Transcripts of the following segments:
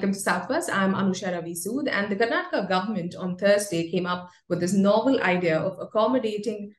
welcome to Southwest. I'm Anusha Ravi Sood, and the Karnataka government on Thursday came up with this novel idea of accommodating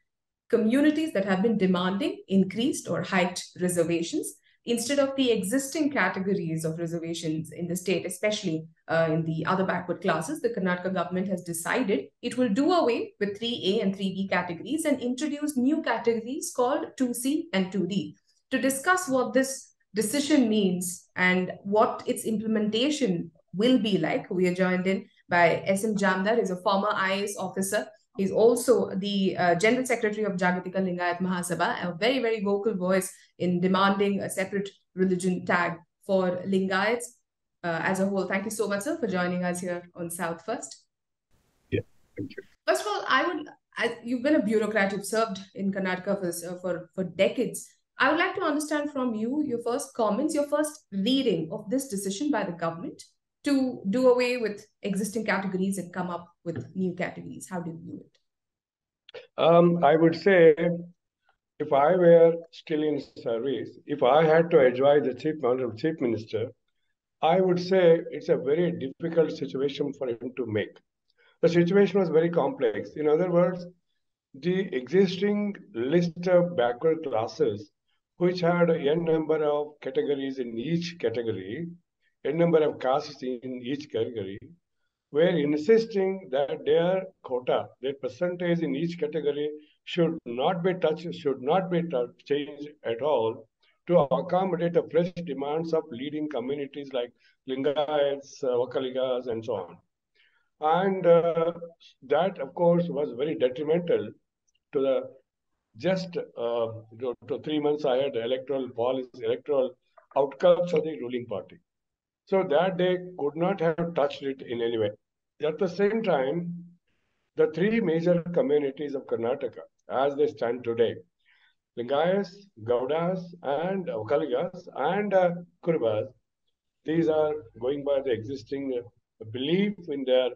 communities that have been demanding increased or hiked reservations instead of the existing categories of reservations in the state, especially in the other backward classes. The Karnataka government has decided it will do away with 3A and 3B categories and introduce new categories called 2C and 2D. To discuss what this decision means and what its implementation will be like, we are joined in by SM Jaamdar. He's a former IAS officer. He's also the General Secretary of Jagatika Lingayat Mahasabha, a very, very vocal voice in demanding a separate religion tag for Lingayats as a whole. Thank you so much, sir, for joining us here on South First. Yeah, thank you. First of all, you've been a bureaucrat. You've served in Karnataka for decades. I would like to understand from you your first comments, your first reading of this decision by the government to do away with existing categories and come up with new categories. How do you view it? I would say, if I were still in service, if I had to advise the Chief Minister, I would say it's a very difficult situation for him to make. The situation was very complex. In other words, the existing list of backward classes, which had n number of categories in each category, n number of castes in each category, were insisting that their quota, their percentage in each category should not be touched, changed at all to accommodate the fresh demands of leading communities like Lingayats, Vokkaligas, and so on. And that, of course, was very detrimental to the just to 3 months ahead electoral policy, electoral outcomes of the ruling party. So that they could not have touched it in any way. At the same time, the three major communities of Karnataka, as they stand today, Lingayas, Gaudas, and Vokkaligas, and Kurubas, these are going by the existing belief in their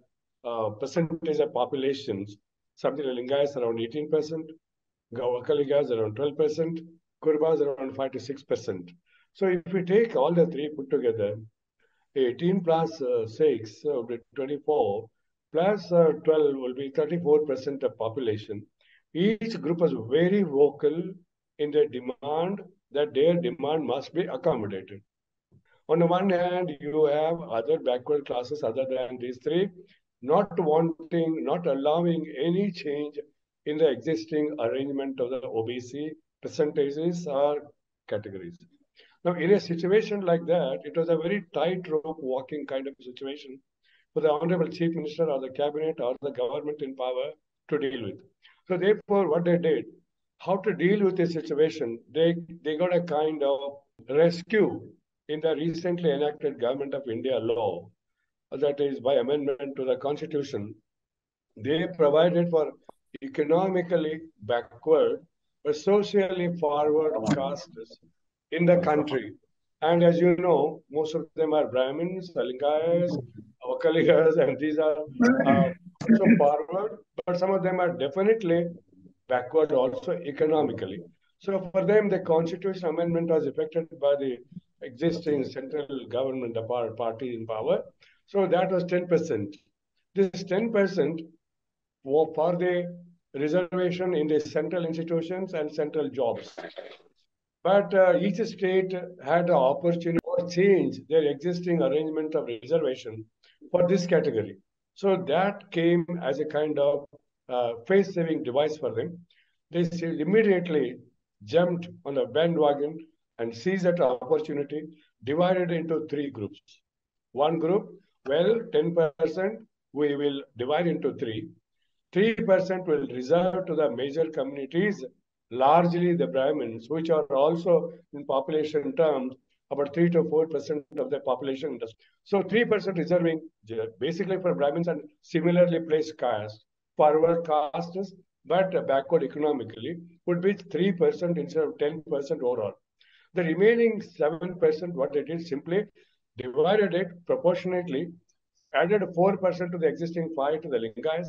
percentage of populations. Something like Lingayas around 18%, Vokkaligas around 12%, Kurubas around 5 to 6%. So if we take all the three put together, 18 plus 6 will be 24, plus 12 will be 34% of population. Each group was very vocal in their demand that their demand must be accommodated. On the one hand, you have other backward classes other than these three, not allowing any change in the existing arrangement of the OBC percentages or categories. Now, in a situation like that, it was a very tightrope walking kind of situation for the Honorable Chief Minister or the Cabinet or the government in power to deal with. So therefore, what they did, how to deal with this situation, they got a kind of rescue in the recently enacted Government of India law, that is by amendment to the Constitution. They provided for economically backward but socially forward castes in the country. And as you know, most of them are Brahmins, Lingayas, Vokkaligas, and these are also forward, but some of them are definitely backward also economically. So for them, the constitutional amendment was effected by the existing central government party in power. So that was 10%. This 10% for the reservation in the central institutions and central jobs. But each state had the opportunity to change their existing arrangement of reservation for this category. So that came as a kind of face-saving device for them. They immediately jumped on the bandwagon and seized that opportunity, divided into three groups. One group, well, 10% we will divide into three. 3% will reserve to the major communities, largely the Brahmins, which are also in population terms about 3 to 4% of the population. So 3% reserving basically for Brahmins and similarly placed castes, forward castes, but backward economically, would be 3% instead of 10% overall. The remaining 7%, what they did, simply divided it proportionately, added 4% to the existing 5 to the Lingayas,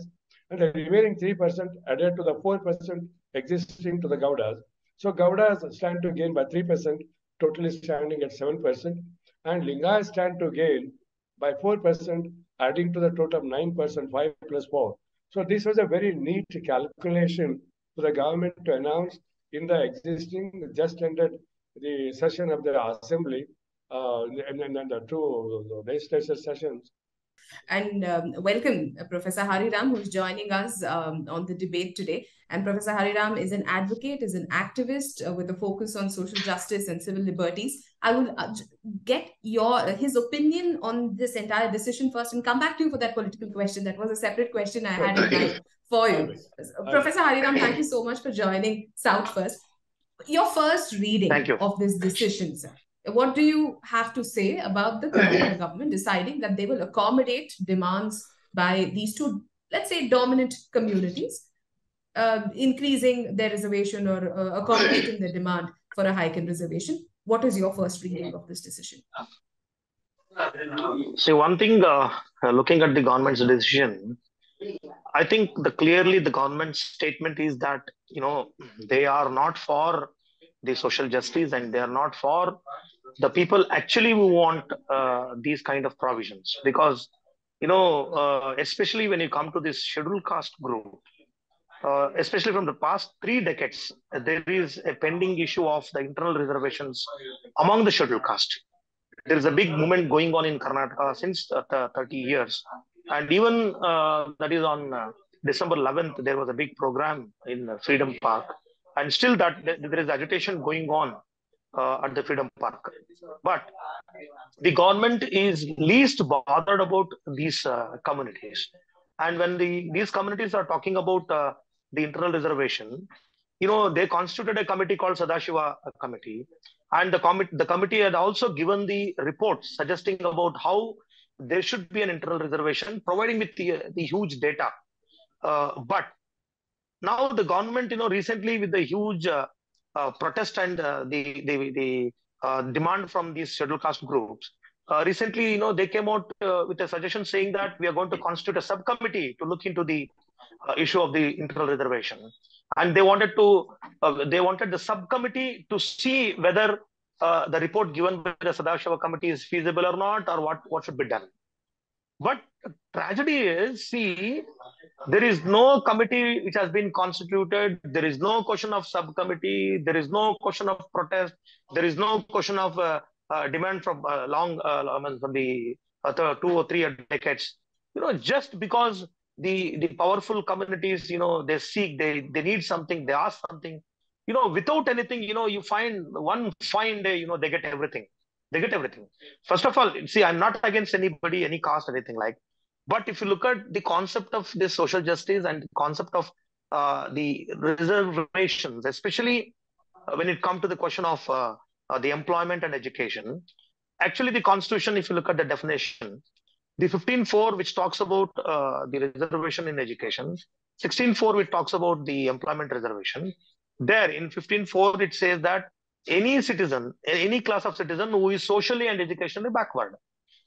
and the remaining 3% added to the 4% existing to the Gaudas. So Gaudas stand to gain by 3%, totally standing at 7%, and Lingayas stand to gain by 4%, adding to the total of 9%, 5 plus 4. So this was a very neat calculation for the government to announce in the existing, just ended the session of the assembly, and the two legislature sessions. And welcome Professor Hariram, who's joining us on the debate today. And Professor Hariram is an advocate, is an activist with a focus on social justice and civil liberties. I will get his opinion on this entire decision first and come back to you for that political question. That was a separate question I had in mind for you. Professor Hariram, thank you so much for joining South First. Your first reading of this decision, sir. What do you have to say about the Karnataka government deciding that they will accommodate demands by these two, let's say, dominant communities, increasing their reservation or accommodating the demand for a hike in reservation? What is your first reading of this decision? See, one thing, looking at the government's decision, I think clearly the government's statement is that, they are not for the social justice and they are not for the people actually who want these kind of provisions. Because, especially when you come to this scheduled caste group, especially from the past 3 decades, there is a pending issue of the internal reservations among the scheduled caste. There is a big movement going on in Karnataka since 30 years. And even that is on December 11th, there was a big program in Freedom Park. And still there is agitation going on at the Freedom Park. But the government is least bothered about these communities. And when these communities are talking about the internal reservation, they constituted a committee called Sadashiva Committee. And the committee had also given the report suggesting about how there should be an internal reservation, providing with the huge data. But now the government, recently with the huge protest and the demand from these scheduled caste groups, recently, they came out with a suggestion saying that we are going to constitute a subcommittee to look into the issue of the internal reservation. And they wanted the subcommittee to see whether the report given by the Sadashiva committee is feasible or not, or what should be done. But tragedy is, see, there is no committee which has been constituted. There is no question of subcommittee. There is no question of protest. There is no question of demand from from the 2 or 3 decades. Just because the powerful communities, they seek, they need something, they ask something, without anything, you find one fine day, they get everything. They get everything. First of all, see, I'm not against anybody, any caste, anything like. But if you look at the concept of this social justice and the concept of the reservations, especially when it comes to the question of the employment and education, actually the Constitution, if you look at the definition, the 15.4, which talks about the reservation in education, 16.4, which talks about the employment reservation. There in 15.4, it says that any citizen, any class of citizen who is socially and educationally backward.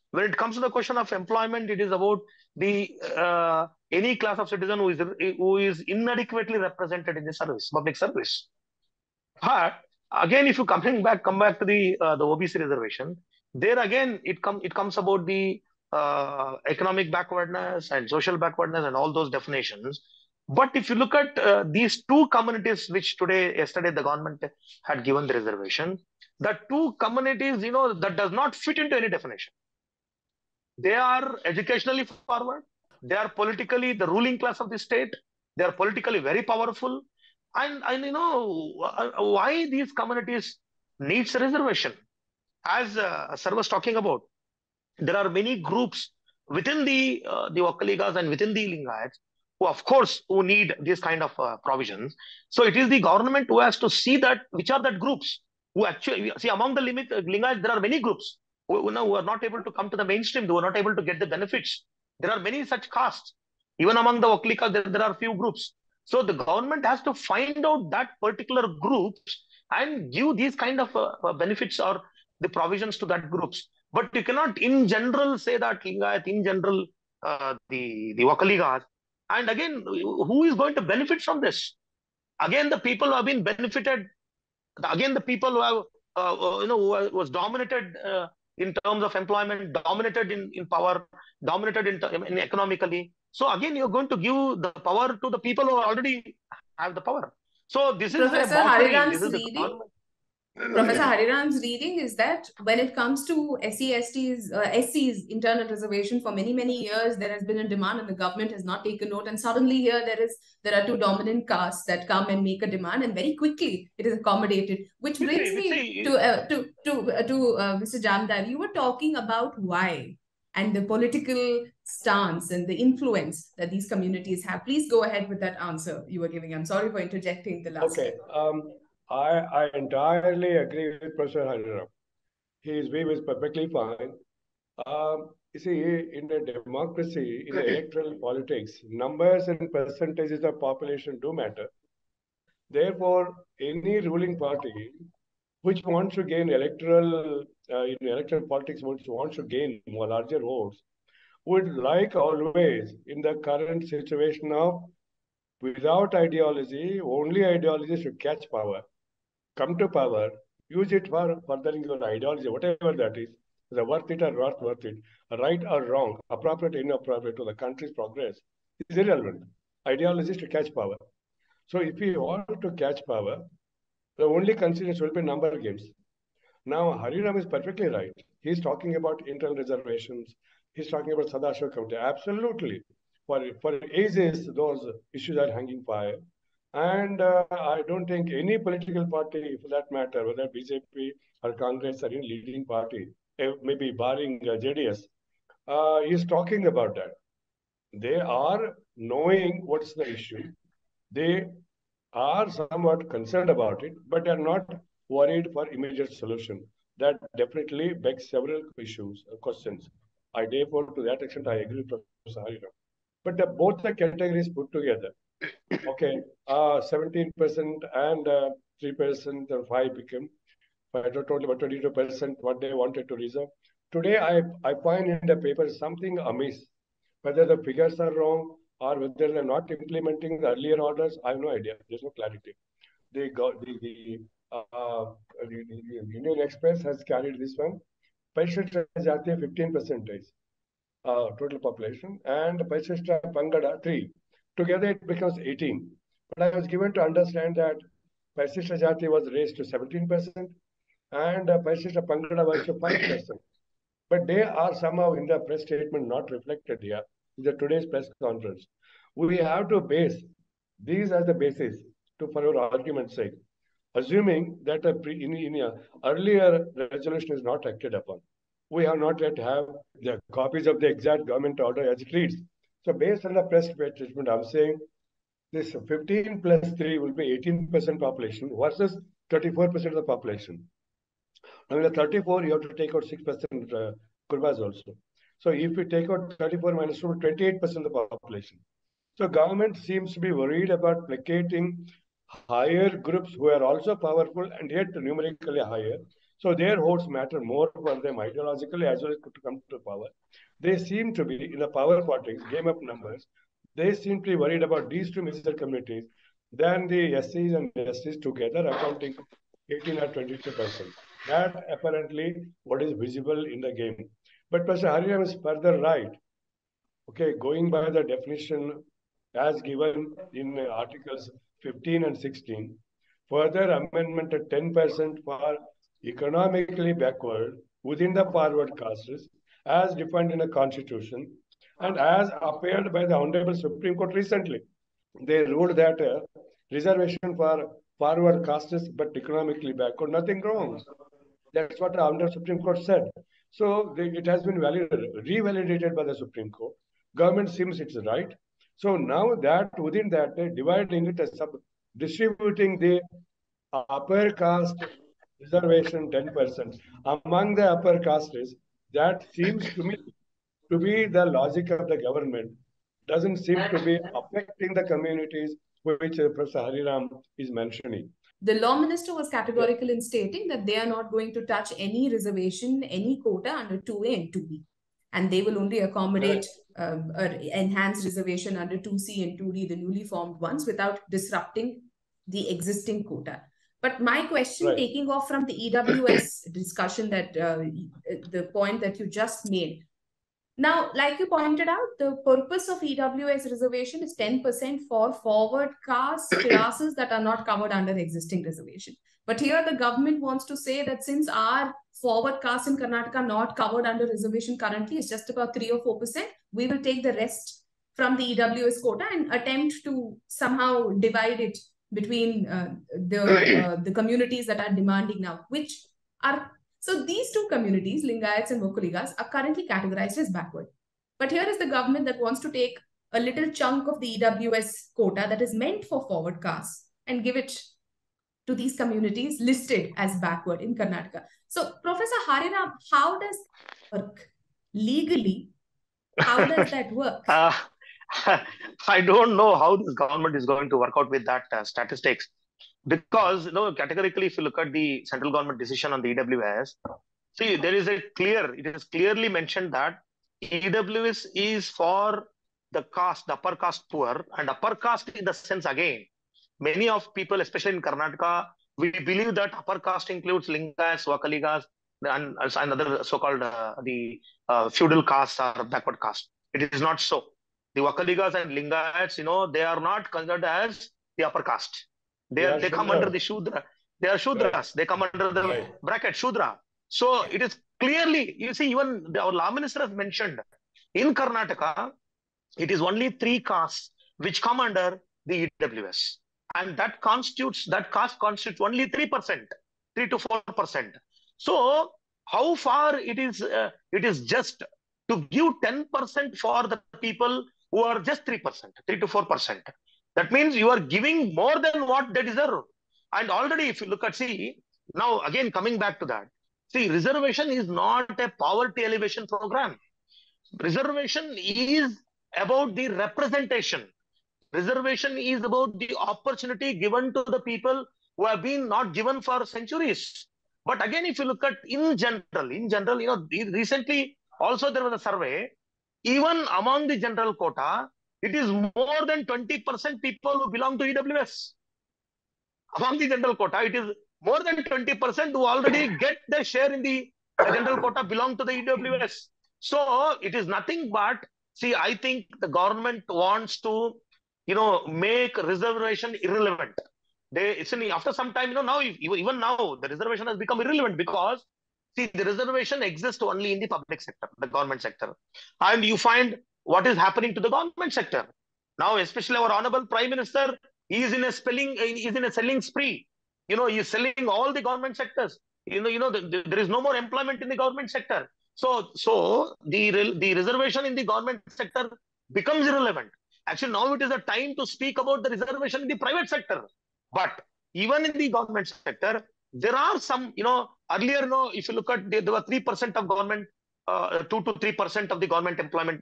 When it comes to the question of employment, it is about the any class of citizen who is inadequately represented in the service, public service. But again, if you come back to the OBC reservation, there again it comes about the economic backwardness and social backwardness and all those definitions. But if you look at these two communities, which yesterday the government had given the reservation, the two communities, that does not fit into any definition. They are educationally forward. They are politically the ruling class of the state. They are politically very powerful. And why these communities needs a reservation? As Sir was talking about, there are many groups within the Vokkaligas and within the Lingayats who need this kind of provisions. So it is the government who has to see that which are that groups who actually, see, among the Lingayats, there are many groups who are not able to come to the mainstream, who are not able to get the benefits. There are many such castes. Even among the Vokkaligas, there are few groups. So the government has to find out that particular groups and give these kind of benefits or the provisions to that groups. But you cannot in general say that Lingayat, in general, the Vokkaligas. And again, who is going to benefit from this? Again, the people who have been benefited. Again, the people who have, who was dominated in terms of employment, dominated in power, dominated in economically. So again, you're going to give the power to the people who already have the power. So this is a Professor mockery. This Hariram's is the reading government. Professor Hariram's reading is that when it comes to SC's internal reservation, for many, many years, there has been a demand and the government has not taken note. And suddenly here there are two dominant castes that come and make a demand, and very quickly it is accommodated. Which brings me to Mr. Jaamdar. You were talking about why and the political stance and the influence that these communities have. Please go ahead with that answer you were giving. I'm sorry for interjecting the last Okay. I entirely agree with Professor Hariram. His view is perfectly fine. You see, in a democracy, in electoral politics, numbers and percentages of population do matter. Therefore, any ruling party which wants to gain in electoral politics, which wants to gain more larger votes, would like always in the current situation of without ideology, only ideology should catch power, come to power, use it for furthering your ideology, whatever that is, whether worth it or not worth it, right or wrong, appropriate or inappropriate to the country's progress, is irrelevant. Ideology is to catch power. So if we want to catch power, the only consideration will be number games. Now, Hariram is perfectly right. He's talking about internal reservations. He's talking about Sadashiva Committee. Absolutely. For ages, those issues are hanging fire. And I don't think any political party, for that matter, whether BJP or Congress or any leading party, maybe barring JDS, is talking about that. They are knowing what's the issue. They are somewhat concerned about it, but are not worried for immediate solution. That definitely begs several issues, questions. I therefore, to that extent, I agree with Professor Hariram. But both the categories put together, okay, 17% and 3% or 5 became, totally about 22% what they wanted to reserve. Today, I find in the paper something amiss. Whether the figures are wrong or whether they're not implementing the earlier orders, I have no idea. There's no clarity. They got the Union Express has carried this one. Parishishta Jati 15% total population, and Parishishta Pangada 3. Together it becomes 18. But I was given to understand that Parishishta Jati was raised to 17% and Parishishta Pangada was to 5%. But they are somehow in the press statement not reflected here in the today's press conference. We have to base these as the basis for our argument's sake, assuming that in earlier resolution is not acted upon. We have not yet have the copies of the exact government order as it reads. So based on the press statement, I'm saying this 15 plus 3 will be 18% population versus 34% of the population. Now in the 34, you have to take out 6% Kurbas also. So if we take out 34 minus 2, 28% of the population. So government seems to be worried about placating higher groups who are also powerful and yet numerically higher. So their votes matter more for them ideologically as well as to come to power. They seem to be in the power politics, game of numbers. They seem to be worried about these two major communities than the SCs and STs together accounting 18 or 22%. That apparently what is visible in the game. But Professor Hariram is further right. Okay, going by the definition as given in Articles 15 and 16, further amendment at 10% for economically backward within the forward castes as defined in the Constitution and as appeared by the Honorable Supreme Court recently. They ruled that reservation for forward castes but economically backward, nothing wrong. That's what the Honorable Supreme Court said. So it has been revalidated by the Supreme Court. Government seems it's right. So now that within that, dividing it as distributing the upper caste reservation 10% among the upper castes, that seems to me to be the logic of the government. Doesn't seem to be affecting the communities which Professor Hariram is mentioning. The law minister was categorical in stating that they are not going to touch any reservation, any quota under 2A and 2B. And they will only accommodate enhanced reservation under 2C and 2D, the newly formed ones, without disrupting the existing quota. But my question, taking off from the EWS discussion, that the point that you just made. Now, like you pointed out, the purpose of EWS reservation is 10% for forward caste classes that are not covered under existing reservation. But here the government wants to say that since our forward caste in Karnataka are not covered under reservation currently, it's just about 3 or 4%, we will take the rest from the EWS quota and attempt to somehow divide it between the communities that are demanding now, which are... So these two communities, Lingayats and Vokkaligas, are currently categorized as backward. But here is the government that wants to take a little chunk of the EWS quota that is meant for forward castes and give it to these communities listed as backward in Karnataka. So, Professor Hariram, how does that work legally? How does that work? I don't know how this government is going to work out with that statistics. Because, categorically, if you look at the central government decision on the EWS, see, it is clearly mentioned that EWS is for the caste, the upper caste poor, and upper caste in the sense, again, many of people, especially in Karnataka, we believe that upper caste includes Lingayats, Vokkaligas, and other so-called the feudal castes or backward caste. It is not so. The Vokkaligas and Lingayats, they are not considered as the upper caste. They come under the Shudra. They are Shudras. Right. They come under the bracket Shudra. So it is clearly, you see, even our law minister has mentioned, in Karnataka, it is only 3 castes which come under the EWS. And that caste constitutes only 3%, 3 to 4%. So how far it is just to give 10% for the people who are just 3%, 3 to 4%. That means you are giving more than what they deserve. And already, if you look at, now again coming back to that, reservation is not a poverty elevation program. Reservation is about the representation. Reservation is about the opportunity given to the people who have been not given for centuries. But again, if you look at in general, recently also there was a survey, even among the general quota, it is more than 20% people who belong to EWS. Among the general quota, it is more than 20% who already get the share in the general quota belong to the EWS. So it is nothing but, I think the government wants to, make reservation irrelevant. After some time, even now, the reservation has become irrelevant because, the reservation exists only in the public sector, the government sector. And you find what is happening to the government sector. Now, especially our Honorable Prime Minister, he is in a selling spree. He is selling all the government sectors. There is no more employment in the government sector. So the reservation in the government sector becomes irrelevant. Actually, now it is a time to speak about the reservation in the private sector. But even in the government sector, there are some, earlier, if you look at, there were 3% of government, 2 to 3% of the government employment,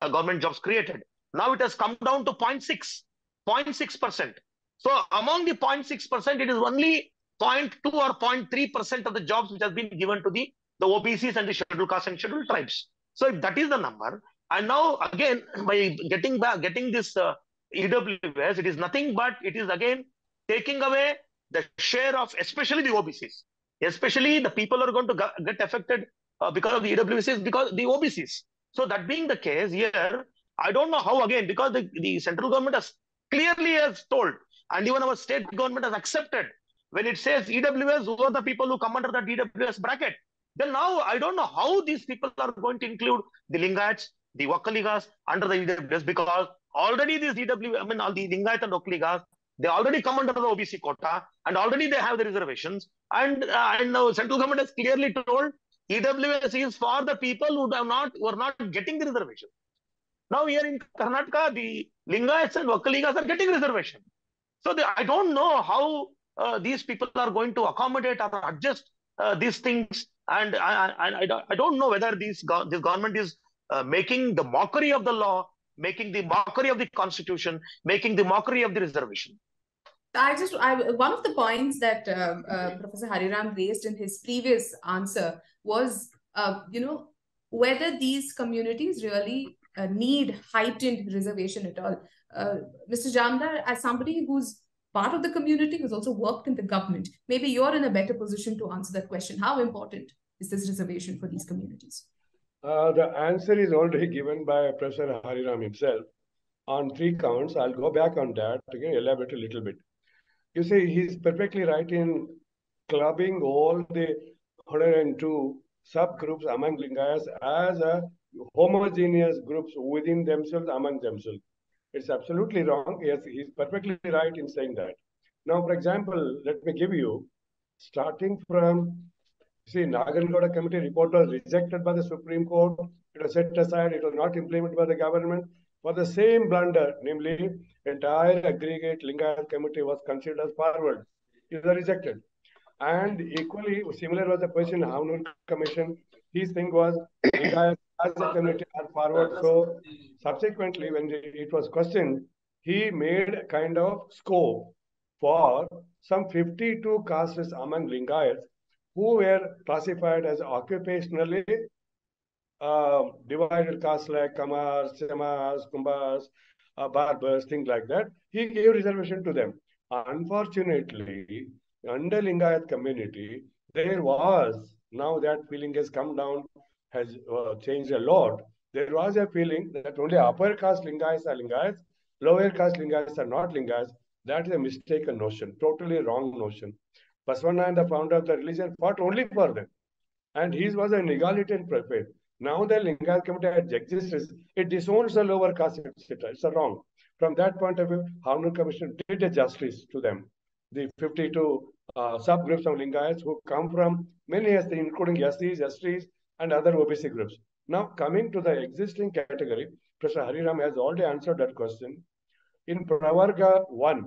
government jobs created. Now it has come down to 0.6%. So among the 0.6%, it is only 0.2 or 0.3% of the jobs which has been given to the OBCs and the scheduled castes and scheduled tribes. So if that is the number, and now again, by getting this EWS, it is nothing but it is again taking away the share of, especially the OBCs, especially the people who are going to get affected because of the EWS, because the OBCs. So that being the case here, I don't know how, again, because the central government has clearly told, and even our state government has accepted, when it says EWS, who are the people who come under that EWS bracket? Then now I don't know how these people are going to include the Lingayats, the Vokkaligas under the EWS, because already these all the Lingayats and Vokkaligas, they already come under the OBC quota, and already they have the reservations. And now central government has clearly told EWS is for the people who are not getting the reservation. Now here in Karnataka, the Lingayats and Vokkaligas are getting reservation. So I don't know how these people are going to accommodate or adjust these things. And I don't know whether this government is making the mockery of the law, making the mockery of the constitution, making the mockery of the reservation. One of the points that Professor Hariram raised in his previous answer was, whether these communities really need heightened reservation at all. Mr. Jaamdar, as somebody who's part of the community who's also worked in the government. Maybe you're in a better position to answer that question. How important is this reservation for these communities? The answer is already given by Professor Hariram himself on 3 counts. I'll go back on that to elaborate a little bit. You see, he's perfectly right in clubbing all the 102 subgroups among Lingayats as a homogeneous groups within themselves, among themselves. It's absolutely wrong. Yes, he's perfectly right in saying that. Now, for example, let me give you, starting from, see, Nagarngowda committee report was rejected by the Supreme Court. It was set aside. It was not implemented by the government. For the same blunder, namely, entire aggregate Lingayat committee was considered as forward. It was rejected. And equally similar was the position in Havnur Commission. His thing was Lingayat as a community are forward. So subsequently, when it was questioned, he made a kind of scope for some 52 castes among Lingayats who were classified as occupationally divided castes like Kamars, Semas, Kumbhas, Barbers, things like that. He gave reservation to them. Unfortunately, under Lingayat community, there was, now that feeling has come down, has changed a lot. There was a feeling that only upper caste Lingayats are Lingayats, lower caste Lingayats are not Lingayats. That is a mistaken notion, totally wrong notion. Basavaraj, the founder of the religion, fought only for them. And his was an egalitarian prophet. Now the Lingayat committee exists, it disowns the lower caste, etc. It's a wrong. From that point of view, Havnur Commission did a justice to them. The 52 subgroups of Lingayats who come from many STs, including SCs, STs, and other OBC groups. Now, coming to the existing category, Professor Hariram has already answered that question. In Pravarga 1,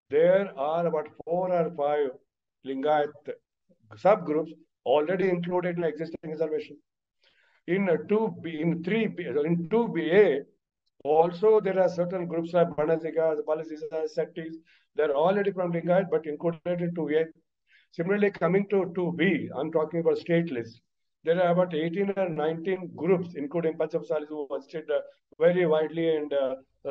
there are about 4 or 5 Lingayat subgroups already included in existing reservation. In 2B, in 3B, in 2BA, also there are certain groups like Banazigas, Balasisas, Settis. They're already from Lingayat, but included in 2A. Similarly, coming to 2B, I'm talking about state list. There are about 18 or 19 groups, including Panchamsalis, who were listed very widely and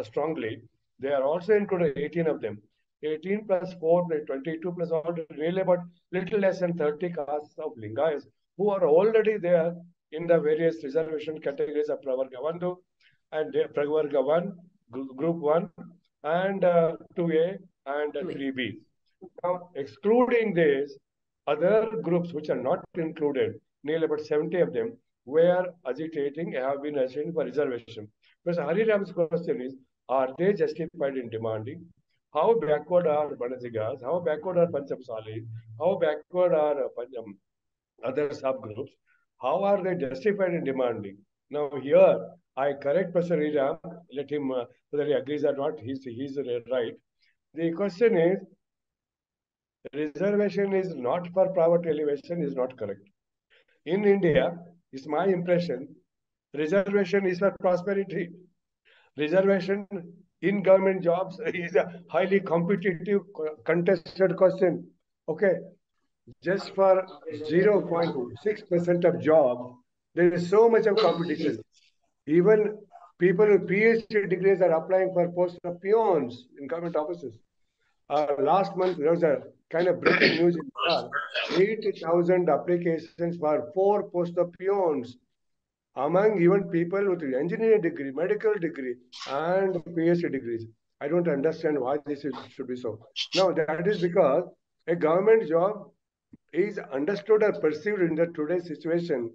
strongly. They are also included, 18 of them. 18 plus 4, 22 plus all, really about little less than 30 castes of Lingayats who are already there in the various reservation categories of Pravarga 1 and Pravarga 1, Group 1, and 2A and 3B. Now, excluding this, other groups which are not included, nearly about 70 of them, were agitating, have been asking for reservation. Because Hariram's question is, are they justified in demanding? How backward are Banazigas? How backward are Panchamsalis? How backward are other subgroups? How are they justified in demanding? Now here, I correct Professor Hariram, let him, whether he agrees or not, he's right. The question is, reservation is not for poverty elevation is not correct. In India, it's my impression, reservation is for prosperity. Reservation in government jobs is a highly competitive, contested question. Okay, just for 0.6% of jobs, there is so much of competition. Even people with PhD degrees are applying for posts of peons in government offices. Last month, there was a kind of breaking news in Bihar, 80,000 applications for 4 posts of peons among even people with engineering degree, medical degree, and PhD degrees. I don't understand why this should be so. Now, that is because a government job is understood or perceived in the today's situation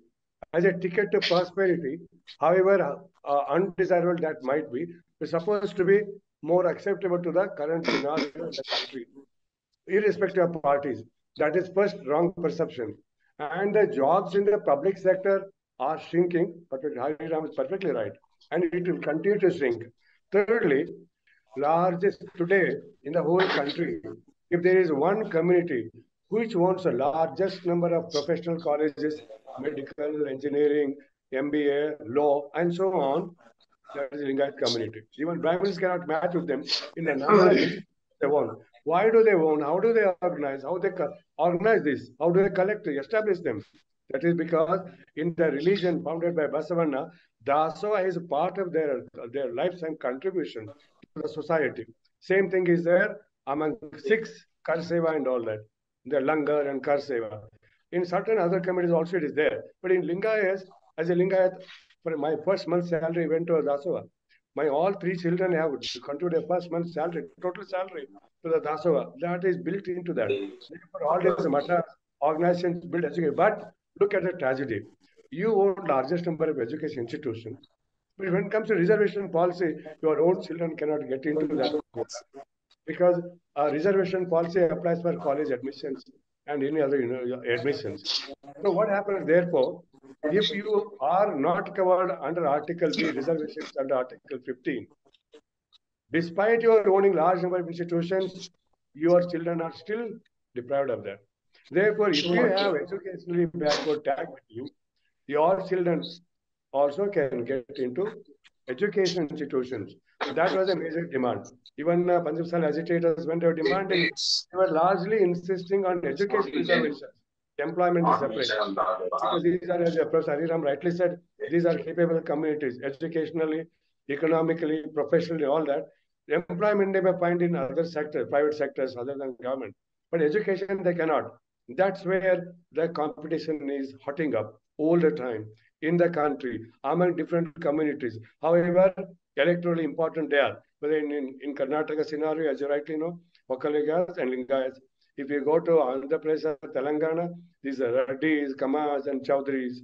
as a ticket to prosperity, however undesirable that might be, is supposed to be more acceptable to the current scenario in the country, irrespective of parties. That is first wrong perception. And the jobs in the public sector are shrinking, but Hariram is perfectly right. And it will continue to shrink. Thirdly, largest today in the whole country, if there is one community which wants the largest number of professional colleges, medical, engineering, MBA, law, and so on, that is the Lingayat community. Even Brahmins cannot match with them in the number of they want. Why do they want? How do they organize? How they organize this? How do they collect, establish them? That is because in the religion founded by Basavaraj, Dasoa is part of their lifetime contribution to the society. Same thing is there among 6, Karseva and all that. The Langar and Karseva. In certain other communities also it is there. But in Lingayats, as a Lingayat, for my first month's salary went to Dasova. My all 3 children have contributed a first month's salary, total salary to the Dasova. That is built into that. Therefore, all these Mata organizations build education. But look at the tragedy. You own largest number of education institutions. But when it comes to reservation policy, your own children cannot get into that quota because reservation policy applies for college admissions and any other admissions. So what happens therefore, if you are not covered under Article B, reservations under Article 15, despite your owning large number of institutions, your children are still deprived of that. Therefore, if you have educationally backward tag with you, your children also can get into education institutions. That was a major demand. Even Punjab Sal agitators, when they were demanding, they were largely insisting on education reservations. Employment is separate. Because these are, as Prof Hariram rightly said, these are capable communities, educationally, economically, professionally, all that. Employment they may find in other sectors, private sectors other than government. But education they cannot. That's where the competition is hotting up all the time in the country among different communities. However, electorally important they are. Whether in Karnataka scenario, as you rightly know, Vokkaligas and Lingayats. If you go to Andhra Pradesh, Telangana, these are Raddis, Kamas, and Chaudharis.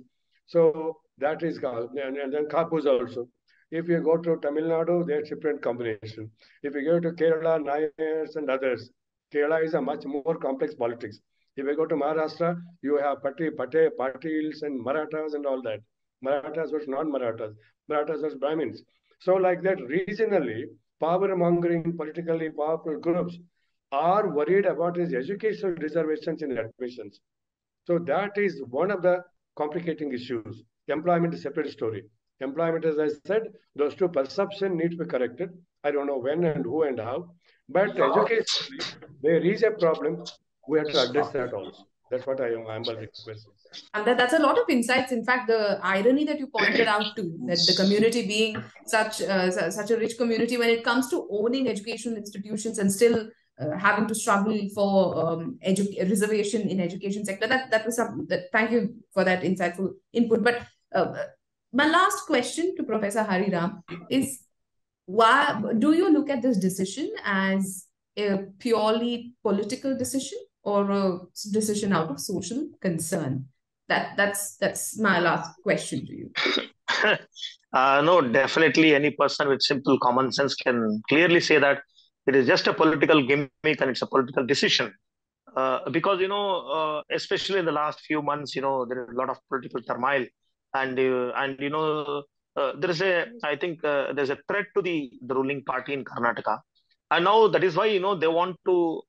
So that is, and then Kapus also. If you go to Tamil Nadu, there's different combination. If you go to Kerala, Nayars and others, Kerala is a much more complex politics. If you go to Maharashtra, you have Patils and Marathas and all that. Marathas versus non-Marathas. Marathas versus Brahmins. So like that, regionally, power-mongering, politically powerful groups are worried about his educational reservations in admissions. So that is one of the complicating issues. Employment is a separate story. Employment, as I said, those two perceptions need to be corrected. I don't know when and who and how. But educationally, there is a problem. We have to address that also. That's what I am humble request. And that's a lot of insights. In fact, the irony that you pointed out too, that the community being such a rich community when it comes to owning educational institutions and still having to struggle for reservation in education sector. That was something that. Thank you for that insightful input. But my last question to Professor Hariram is: why do you look at this decision as a purely political decision or a decision out of social concern? That's my last question to you. No, definitely any person with simple common sense can clearly say that it is just a political gimmick and it's a political decision. Because, especially in the last few months, there is a lot of political turmoil and I think there's a threat to the ruling party in Karnataka. And now that is why, they want to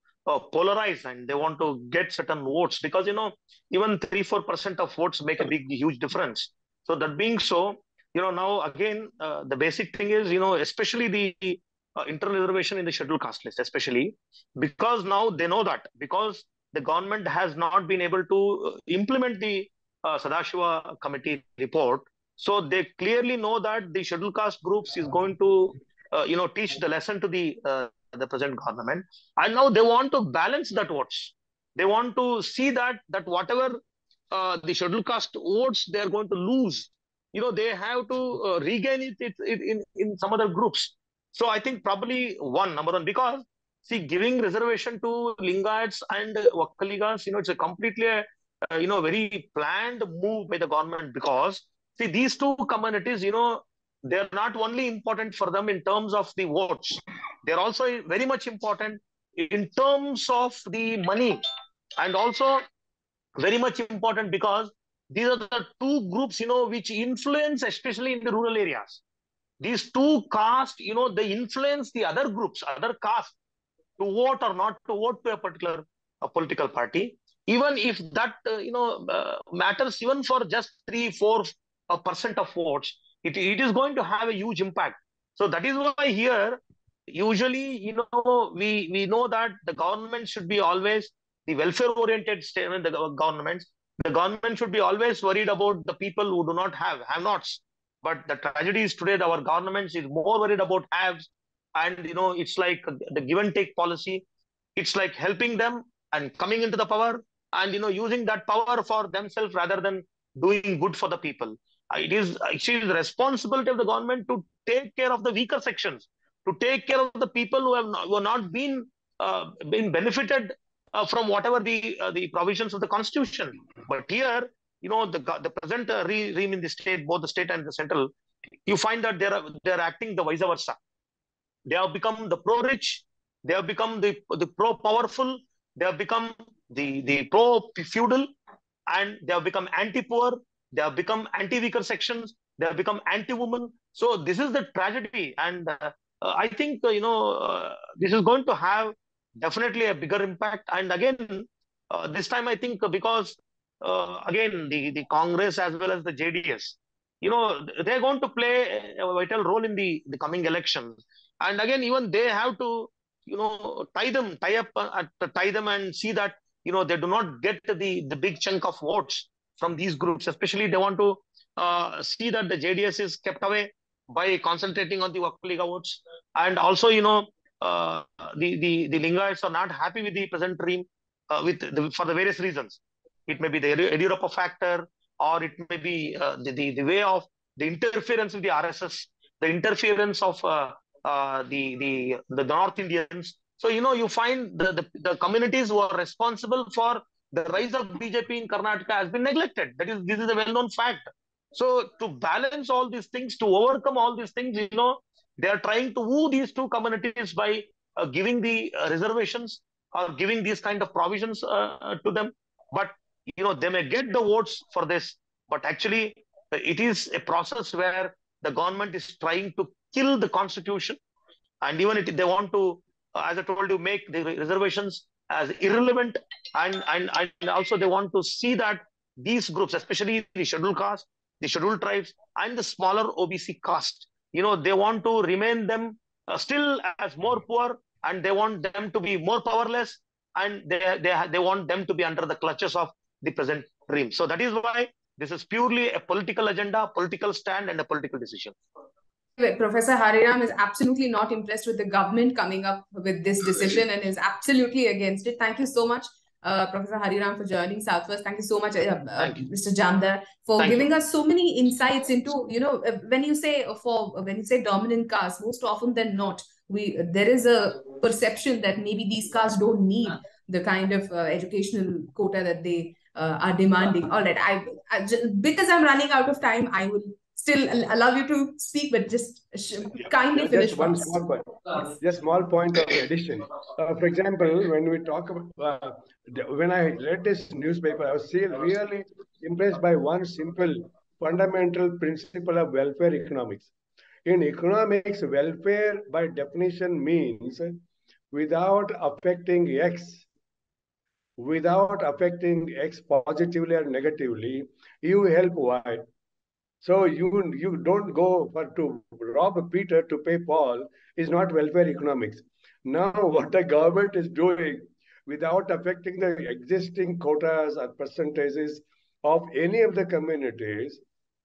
polarize and they want to get certain votes because, even 3-4% of votes make a huge difference. So that being so, now again, the basic thing is, especially the internal reservation in the scheduled caste list, especially because now they know that because the government has not been able to implement the Sadashiva committee report. So they clearly know that the scheduled caste groups is going to, teach the lesson to the present government. And now they want to balance that votes. They want to see that whatever the scheduled caste votes they are going to lose, they have to regain it in some other groups. So I think probably number one, because see, giving reservation to Lingayats and Vokkaligas, it's a completely, very planned move by the government because see, these two communities, they're not only important for them in terms of the votes, they're also very much important in terms of the money and also very much important because these are the two groups, which influence, especially in the rural areas. These two castes, they influence the other groups, other castes to vote or not to vote to a particular political party. Even if that, matters even for just 3-4% of votes, it is going to have a huge impact. So that is why here, usually, we know that the government should be always the welfare-oriented statement, the government should be always worried about the people who do not have-nots. But the tragedy is today, our government is more worried about haves. And, it's like the give and take policy. It's like helping them and coming into the power and using that power for themselves rather than doing good for the people. It is actually the responsibility of the government to take care of the weaker sections, to take care of the people who have not been benefited from whatever the provisions of the constitution. But here, the present regime in the state, both the state and the central, you find that they're acting the vice versa. They have become the pro-rich, they have become the pro-powerful, they have become the pro-feudal, and they have become anti-poor, they have become anti-weaker sections, they have become anti-women. So this is the tragedy, and I think this is going to have definitely a bigger impact. And again, this time I think because again the Congress as well as the JDS, they're going to play a vital role in the coming elections. And again, even they have to tie them and see that they do not get the big chunk of votes from these groups. Especially they want to see that the JDS is kept away by concentrating on the Vokkaliga votes. And also the Lingayats are not happy with the present regime for the various reasons. It may be the Yediyurappa factor, or it may be the way of the interference with the RSS, the interference of the North Indians. So you find the communities who are responsible for the rise of BJP in Karnataka has been neglected. This is a well-known fact. So to balance all these things, to overcome all these things, they are trying to woo these two communities by giving the reservations or giving these kind of provisions to them. But they may get the votes for this, but actually it is a process where the government is trying to kill the constitution. And even if they want to, as I told you, make the reservations as irrelevant, and also they want to see that these groups, especially the scheduled caste, the scheduled tribes, and the smaller OBC caste, they want to remain them still as more poor, and they want them to be more powerless, and they want them to be under the clutches of the present regime. So that is why this is purely a political agenda, political stand, and a political decision. Professor Hariram is absolutely not impressed with the government coming up with this decision and is absolutely against it. Thank you so much, Professor Hariram, for joining Southwest. Thank you so much, Mr. Jamdar, for giving us so many insights into, when you say dominant caste, most often than not, there is a perception that maybe these castes don't need the kind of educational quota that they are demanding. All right, because I'm running out of time, I will still allow you to speak, but just kindly finish. Just one small point. Just small point of addition. For example, when we talk about when I read this newspaper, I was really impressed by one simple fundamental principle of welfare economics. In economics, welfare by definition means without affecting X positively or negatively, you help Y. So you don't go to rob Peter to pay Paul is not welfare economics. Now what the government is doing without affecting the existing quotas or percentages of any of the communities,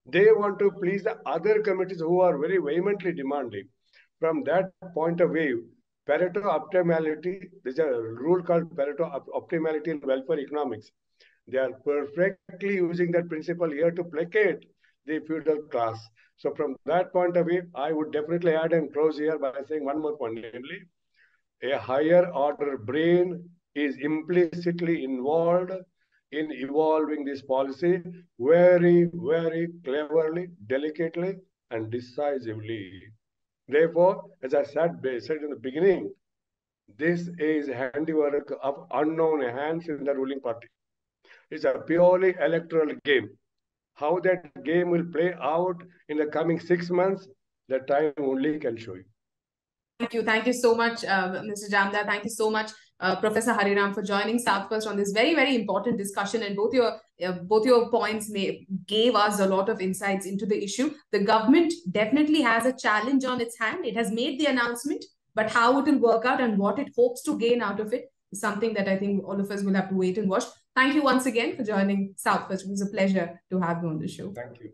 they want to please the other communities who are very vehemently demanding. From that point of view, Pareto optimality, there's a rule called Pareto optimality in welfare economics. They are perfectly using that principle here to placate the feudal class. So from that point of view, I would definitely add and close here by saying one more point, namely, a higher order brain is implicitly involved in evolving this policy very, very cleverly, delicately, and decisively. Therefore, as I said in the beginning, this is handiwork of unknown hands in the ruling party. It's a purely electoral game. How that game will play out in the coming 6 months, the time only can show you. Thank you so much, Mr. Jamdar. Thank you so much, Professor Hariram, for joining Southwest on this very, very important discussion. And both your points gave us a lot of insights into the issue. The government definitely has a challenge on its hand. It has made the announcement, but how it will work out and what it hopes to gain out of it is something that I think all of us will have to wait and watch. Thank you once again for joining Southwest. It was a pleasure to have you on the show. Thank you.